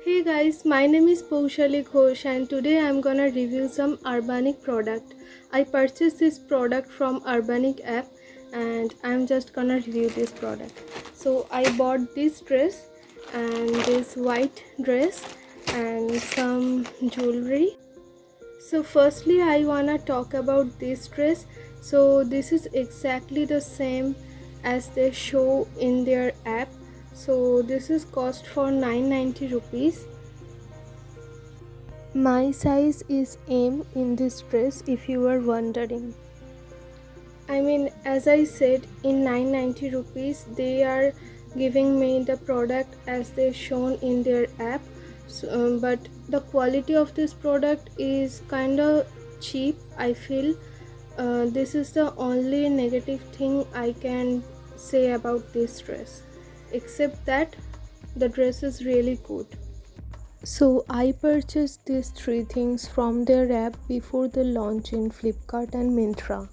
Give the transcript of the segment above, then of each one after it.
Hey guys, my name is Paushali Ghosh and today I'm gonna review some Urbanic product. I purchased this product from Urbanic app and I'm just gonna review this product. So I bought this dress and this white dress and some jewelry. So firstly I wanna talk about this dress. So this is exactly the same as they show in their app. So this is cost for 990 rupees. My size is M in this dress if you are wondering. I mean, as I said, in 990 rupees they are giving me the product as they shown in their app. But the quality of this product is kind of cheap, I feel. This is the only negative thing I can say about this dress. Except that the dress is really good. So I purchased these three things from their app before the launch in Flipkart and Myntra.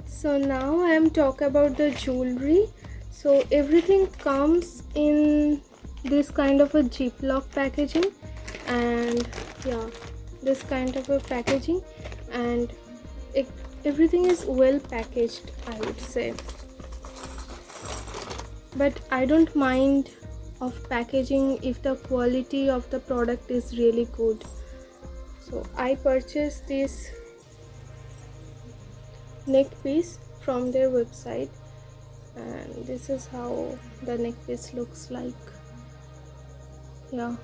So now I am talk about the jewelry. So everything comes in this kind of a Ziploc packaging and yeah, this kind of a packaging and it, everything is well packaged, I would say. But I don't mind of packaging if the quality of the product is really good. So I purchased this neck piece from their website and this is how the neck piece looks like. Yeah,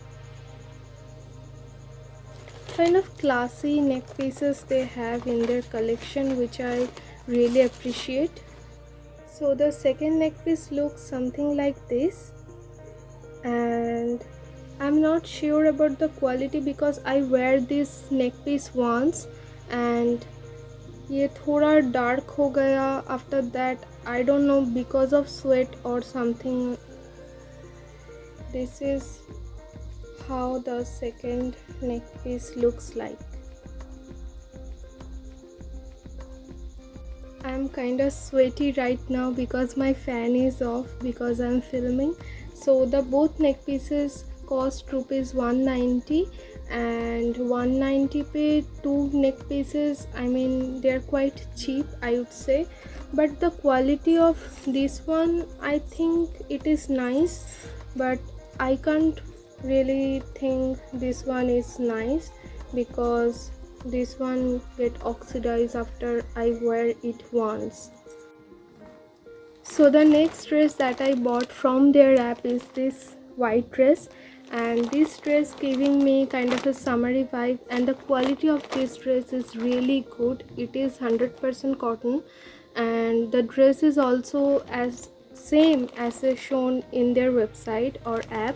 kind of classy neck pieces they have in their collection, which I really appreciate. So the second neck piece looks something like this, and I'm not sure about the quality because I wear this neck piece once and ये थोड़ा dark हो गया after that I don't know because of sweat और something. This is how the second neck piece looks like. I'm kind of sweaty right now because my fan is off because I'm filming. So the both neck pieces cost rupees 190 and 190 pay two neck pieces. I mean they're quite cheap, I would say, but the quality of this one I think it is nice, but I can't really think this one is nice because this one get oxidized after I wear it once. So the next dress that I bought from their app is this white dress, and this dress giving me kind of a summery vibe, and the quality of this dress is really good. It is 100% cotton and the dress is also as same as is shown in their website or app,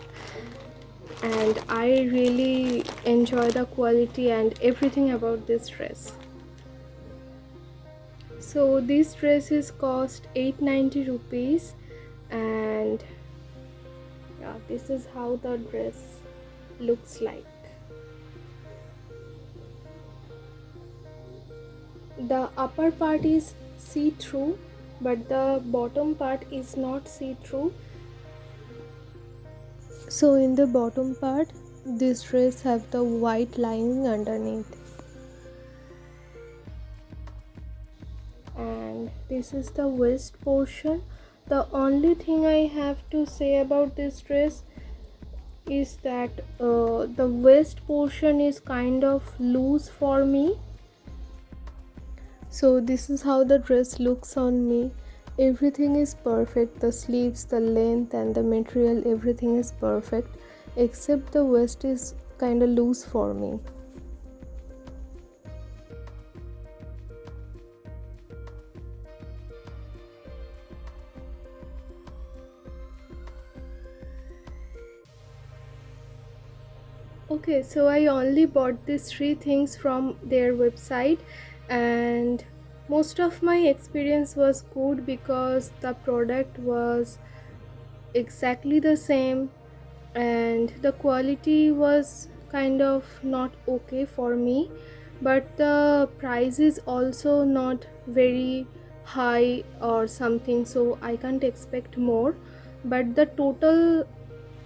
and I really enjoy the quality and everything about this dress. So this dress is cost 890 rupees and yeah, this is how the dress looks like. The upper part is see-through but the bottom part is not see-through. So in the bottom part this dress have the white lining underneath, and this is the waist portion. The only thing I have to say about this dress is that the waist portion is kind of loose for me. So this is how the dress looks on me. Everything is perfect, the sleeves, the length and the material, everything is perfect except the waist is kind of loose for me. Okay, so I only bought these three things from their website and most of my experience was good because the product was exactly the same and the quality was kind of not okay for me, but the price is also not very high or something, so I can't expect more. But the total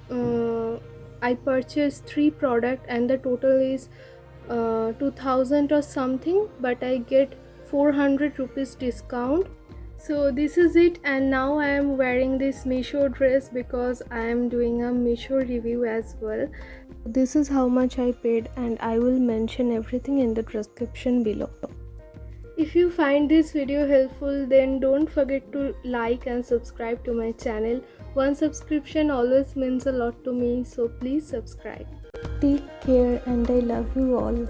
uh, I purchased 3 product and the total is 2000 or something, but I get 400 rupees discount. So this is it, and now I am wearing this Meesho dress because I am doing a Meesho review as well. This is how much I paid, and I will mention everything in the description below. If you find this video helpful, then don't forget to like and subscribe to my channel. One subscription always means a lot to me, so please subscribe. Take care, and I love you all.